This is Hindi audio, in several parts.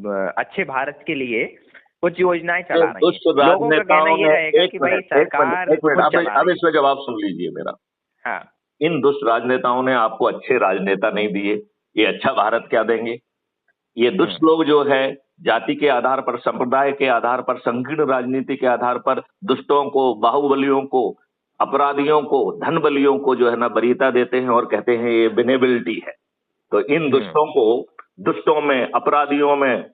अच्छे भारत के लिए कुछ योजनाएं चला रही दुष्ट हैं। लोगों का कहना राजनेताओं ये ने रहेगा कि भाई सरकार एक मिनट, खुद चला अब रही है। इसमें जवाब सुन लीजिए मेरा। हाँ, इन दुष्ट राजनेताओं ने आपको अच्छे राजनेता नहीं दिए, ये अच्छा भारत क्या देंगे? ये दुष्ट लोग जो है जाति के आधार पर, संप्रदाय के आधार पर, संकीर्ण राजनीति के आधार पर दुष्टों को, बाहुबलियों को, अपराधियों को, धन बलियों को जो है ना वरीयता देते हैं और कहते हैं ये विनेबिलिटी है। तो इन दुष्टों को, दुष्टों में, अपराधियों में,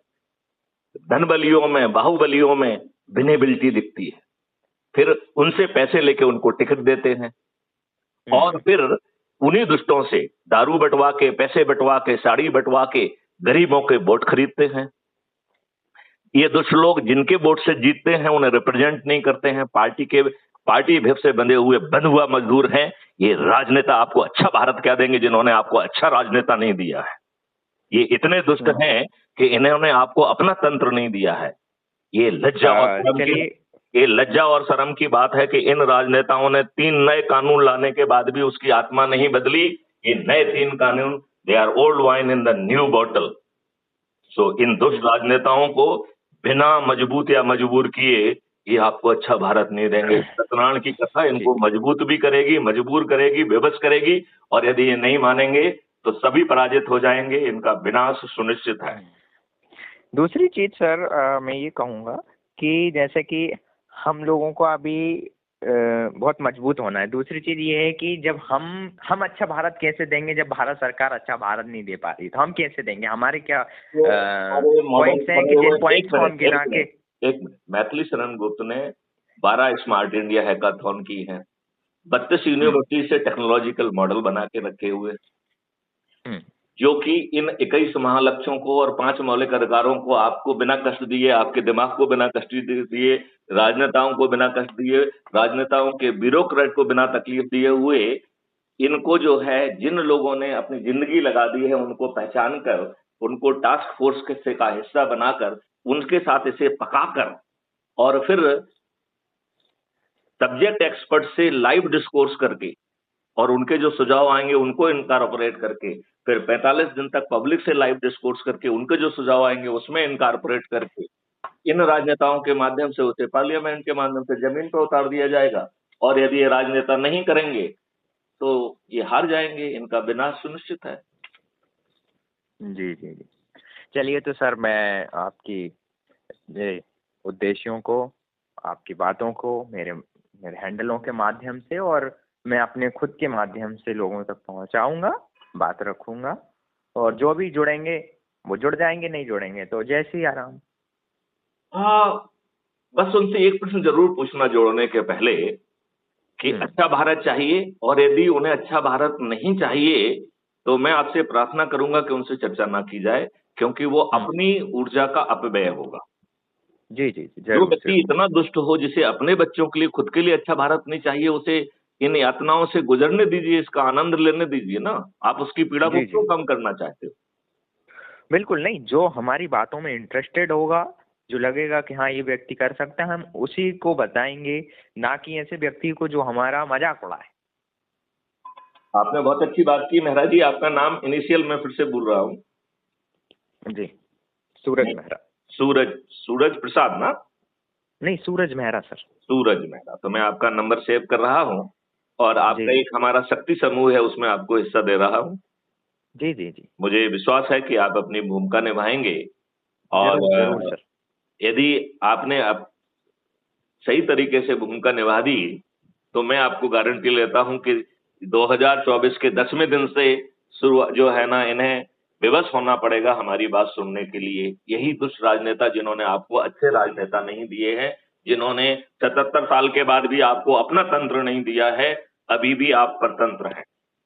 धन बलियों में, बाहुबलियों में विनेबिलिटी दिखती है। फिर उनसे पैसे लेके उनको टिकट देते हैं और फिर उन्हीं दुष्टों से दारू बंटवा के, पैसे बंटवा के, साड़ी बंटवा के गरीबों के वोट खरीदते हैं। ये दुष्ट लोग जिनके वोट से जीतते हैं उन्हें रिप्रेजेंट नहीं करते हैं, पार्टी भेद से बंधे हुए बंध हुआ मजदूर हैं। ये राजनेता आपको अच्छा भारत क्या देंगे जिन्होंने आपको अच्छा राजनेता नहीं दिया है? ये इतने दुष्ट हैं कि इन्होंने आपको अपना तंत्र नहीं दिया है। ये लज्जा और शर्म की बात है कि इन राजनेताओं ने 3 नए कानून लाने के बाद भी उसकी आत्मा नहीं बदली। ये नए 3 कानून, they are old wine in the new bottle. So इन दुष्ट राजनेताओं को बिना मजबूत या मजबूर किए ये आपको अच्छा भारत नहीं देंगे। सत्यनारायण की कथा इनको मजबूत भी करेगी, मजबूर करेगी, बेबस करेगी, और यदि ये नहीं मानेंगे तो सभी पराजित हो जाएंगे। इनका विनाश सुनिश्चित है। दूसरी चीज सर, मैं ये कहूंगा कि जैसे कि हम लोगों को अभी बहुत मजबूत होना है। दूसरी चीज ये है कि जब हम अच्छा भारत कैसे देंगे जब भारत सरकार अच्छा भारत नहीं दे पा रही, तो हम कैसे देंगे? हमारे क्या पॉइंट्स हैं कि जिन पॉइंट्स को हम गिना के। एक मिनट, मैथिली शरण गुप्त ने 12 स्मार्ट इंडिया हैकाथॉन की है, 32 यूनिवर्सिटी से टेक्नोलॉजिकल मॉडल बना के रखे हुए, जो कि इन 21 महालक्ष्यों को और 5 मौलिक अधिकारों को आपको बिना कष्ट दिए, आपके दिमाग को बिना कष्ट दिए, राजनेताओं को बिना कष्ट दिए, राजनेताओं के ब्यूरोक्रेट को बिना तकलीफ दिए हुए, इनको जो है जिन लोगों ने अपनी जिंदगी लगा दी है उनको पहचान कर, उनको टास्क फोर्स का हिस्सा बनाकर, उनके साथ इसे पकाकर और फिर सब्जेक्ट एक्सपर्ट से लाइव डिस्कोर्स करके और उनके जो सुझाव आएंगे उनको इनकॉर्पोरेट करके, फिर 45 दिन तक पब्लिक से लाइव डिस्कोर्स करके उनके जो सुझाव आएंगे उसमें इनकॉर्पोरेट करके इन राजनेताओं के माध्यम से उसे पार्लियामेंट के माध्यम से जमीन पर उतार दिया जाएगा। और यदि ये राजनेता नहीं करेंगे तो ये हार जाएंगे, इनका विनाश सुनिश्चित है। जी जी जी, चलिए तो सर मैं आपकी ये उद्देश्यों को, आपकी बातों को मेरे हैंडलों के माध्यम से और मैं अपने खुद के माध्यम से लोगों तक पहुंचाऊंगा, बात रखूंगा, और जो भी जुड़ेंगे वो जुड़ जाएंगे, नहीं जुड़ेंगे तो जैसे ही आराम। हाँ, बस उनसे एक प्रश्न जरूर पूछना जोड़ने के पहले कि अच्छा भारत चाहिए, और यदि उन्हें अच्छा भारत नहीं चाहिए तो मैं आपसे प्रार्थना करूंगा कि उनसे चर्चा ना की जाए, क्योंकि वो अपनी ऊर्जा का अपव्यय होगा। जी जी जी, जो व्यक्ति इतना दुष्ट हो, जिसे अपने बच्चों के लिए, खुद के लिए अच्छा भारत नहीं चाहिए, उसे इन यातनाओं से गुजरने दीजिए, इसका आनंद लेने दीजिए ना। आप उसकी पीड़ा को क्यों कम करना चाहते हो? बिल्कुल नहीं, जो हमारी बातों में इंटरेस्टेड होगा, जो लगेगा कि हाँ ये व्यक्ति कर सकता है, हम उसी को बताएंगे, ना कि ऐसे व्यक्ति को जो हमारा मजाक उड़ाए। आपने बहुत अच्छी बात की महाराज जी। आपका नाम इनिशियल मैं फिर से बोल रहा हूँ। जी, सूरज मेहरा। सूरज प्रसाद ना? नहीं, सूरज मेहरा सर। सूरज मेहरा। तो मैं आपका नंबर सेव कर रहा हूँ और आपका एक हमारा शक्ति समूह है, उसमें आपको हिस्सा दे रहा हूँ। जी जी जी, मुझे विश्वास है कि आप अपनी भूमिका निभाएंगे, और जरूर सर। यदि आपने अब सही तरीके से भूमिका निभा दी तो मैं आपको गारंटी लेता हूं कि 2024 के 10वें दिन से शुरू जो है ना, इन्हें विवश होना पड़ेगा हमारी बात सुनने के लिए। यही दुष्ट राजनेता जिन्होंने आपको अच्छे राजनेता नहीं दिए हैं, जिन्होंने 77 साल के बाद भी आपको अपना तंत्र नहीं दिया है, अभी भी आप परतंत्र हैं,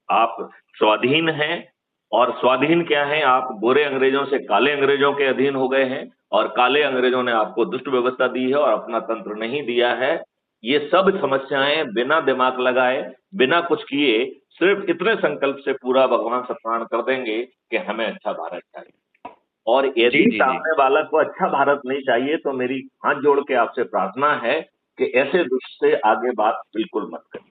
आप स्वाधीन हैं। और स्वाधीन क्या है, आप गोरे अंग्रेजों से काले अंग्रेजों के अधीन हो गए हैं, और काले अंग्रेजों ने आपको दुष्ट व्यवस्था दी है और अपना तंत्र नहीं दिया है। ये सब समस्याएं बिना दिमाग लगाए, बिना कुछ किए, सिर्फ इतने संकल्प से पूरा भगवान सत्यानारायण कर देंगे कि हमें अच्छा भारत चाहिए। और यदि सामने वाला को अच्छा भारत नहीं चाहिए तो मेरी हाथ जोड़ के आपसे प्रार्थना है कि ऐसे दुष्ट से आगे बात बिल्कुल मत करिए।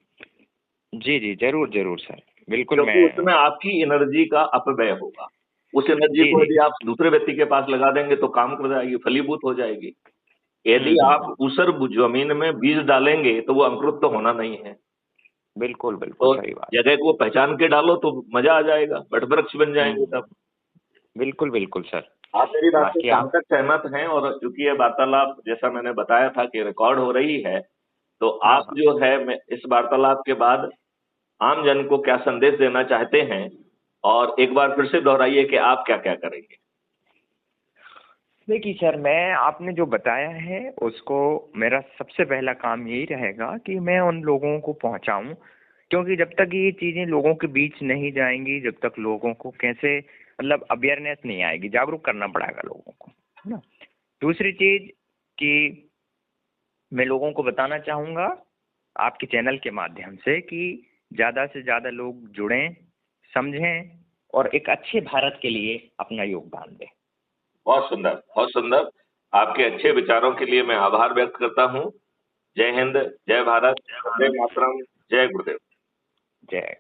जी जी, जरूर जरूर सर, बिल्कुल। क्योंकि उसमें आपकी एनर्जी का अपव्यय होगा। उस एनर्जी जी को जी। यदि आप दूसरे व्यक्ति के पास लगा देंगे तो काम कर जाएगी, फलीभूत हो जाएगी। यदि आप हम्म। ऊसर जमीन में बीज डालेंगे तो वो अंकुरित तो होना नहीं है। बिल्कुल बिल्कुल तो सही बात। जगह को पहचान के डालो तो मजा आ जाएगा, वट वृक्ष बन जाएंगे तब। बिल्कुल बिल्कुल सर। आप मेरी बात से बाकी कहाँ आप। तक सहमत हैं? और चूंकि ये वार्तालाप जैसा मैंने बताया था कि रिकॉर्ड हो रही है, तो हाँ आप हाँ। जो है मैं इस वार्तालाप के बाद आम जन को क्या संदेश देना चाहते हैं? और एक बार फिर से दोहराइए कि आप क्या क्या करेंगे? देखिए सर, मैं आपने जो बताया है उसको, मेरा सबसे पहला काम यही रहेगा कि मैं उन लोगों को पहुंचाऊं, क्योंकि जब तक ये चीजें लोगों के बीच नहीं जाएंगी, जब तक लोगों को कैसे मतलब अवेयरनेस नहीं आएगी, जागरूक करना पड़ेगा लोगों को, है ना। दूसरी चीज कि मैं लोगों को बताना चाहूंगा आपके चैनल के माध्यम से कि ज्यादा से ज्यादा लोग जुड़ें, समझें और एक अच्छे भारत के लिए अपना योगदान दें। बहुत सुंदर, बहुत सुंदर। आपके अच्छे विचारों के लिए मैं आभार व्यक्त करता हूँ। जय हिंद, जय भारत, वंदे मातरम, जय गुरुदेव। जय।